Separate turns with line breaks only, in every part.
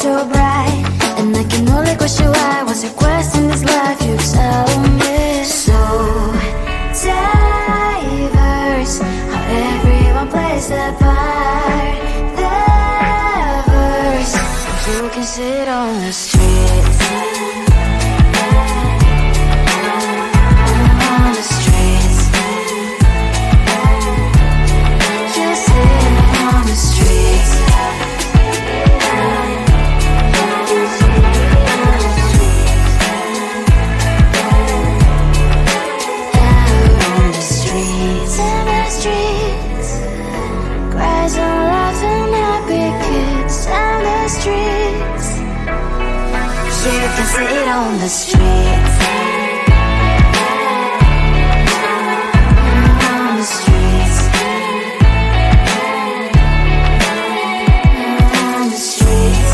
so bright, and I can only question why. What's your quest in this life? You tell me. So diverse, how everyone plays their part. Their verse, you can sit on the streets. On the streets, you sit on the streets. Sit on the streets. On the streets. On the streets.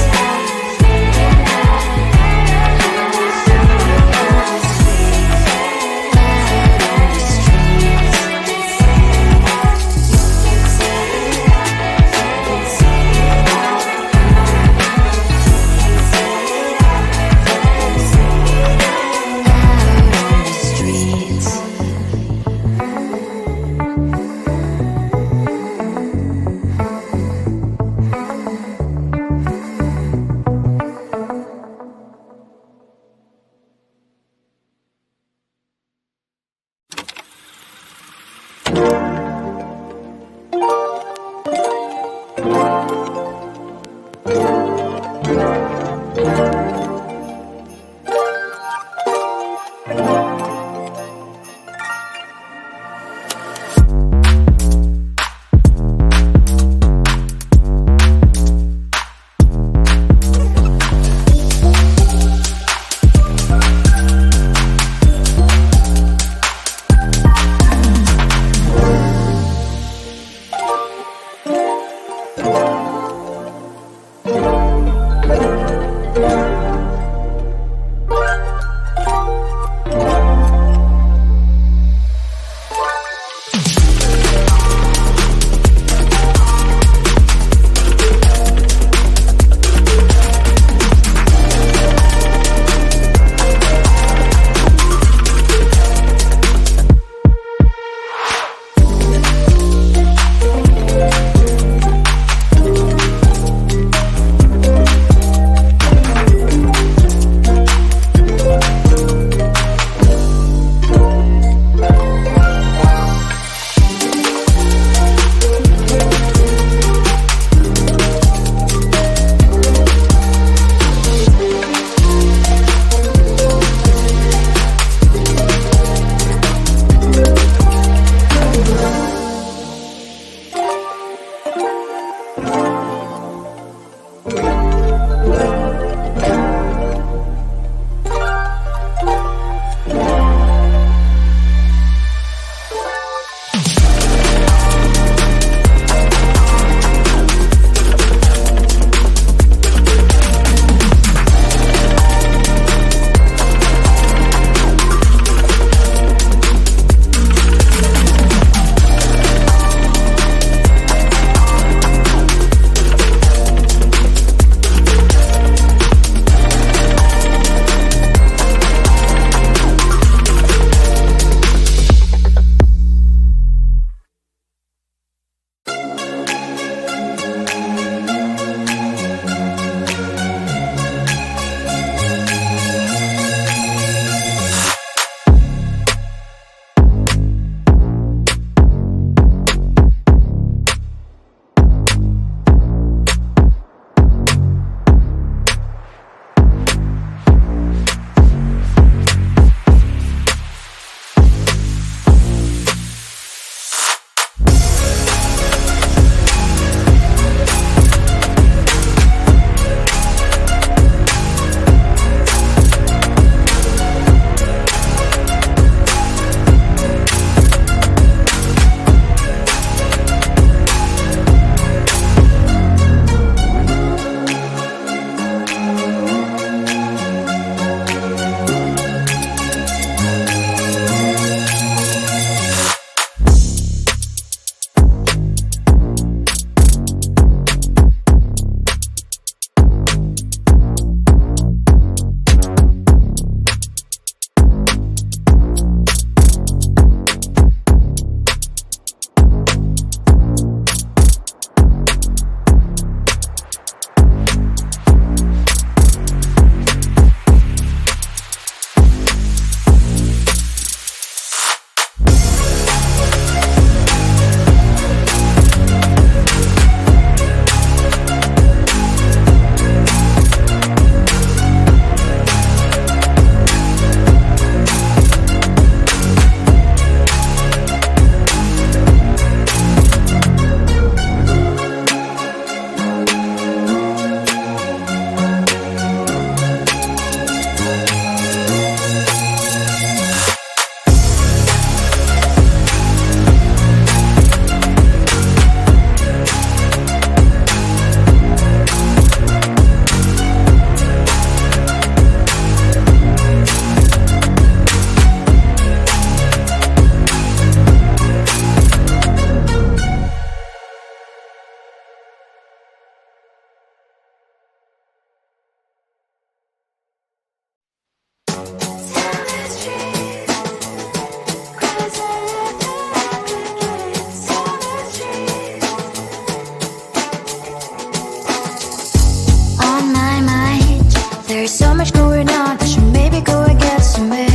on my mind. There's so much going on, I should maybe go and get somewhere.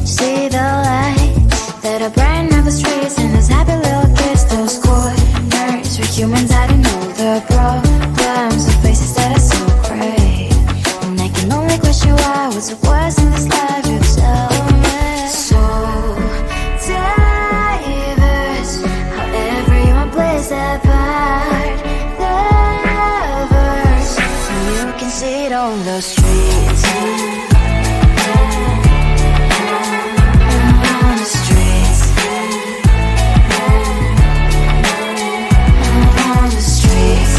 See the lights that are brighten up the streets, and those happy little kids, those corners where humans I don't know the problems, the faces that are so great. And I can only question why, what's the worst in this life, you tell me. So diverse, how everyone plays their part. Diverse, you can see it on the streets. On the streets. On the streets.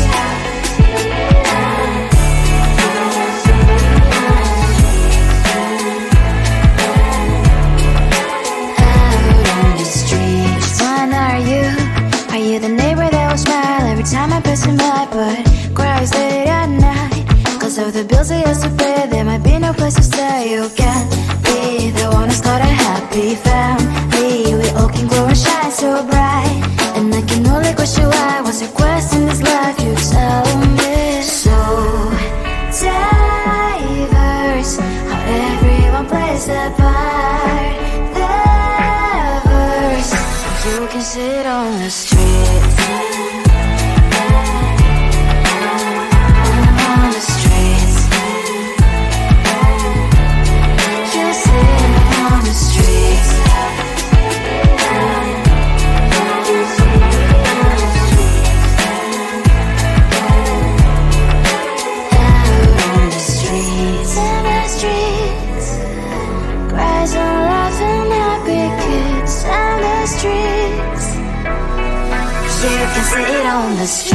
The neighbor that will smile every time I pass him by, but cries late at night cause of the bills he has to pay. There might be no place to stay. You can be the one to start a happy family. We all can grow and shine so bright, and I can only question why. What's your quest in this life, you tell me. So diverse, how everyone plays their part. Diverse, you can sit on the street. On the streets. You sit on the streets. Out on the streets. In the streets. Cries and laughing happy kids. On the streets. You can sit on the streets.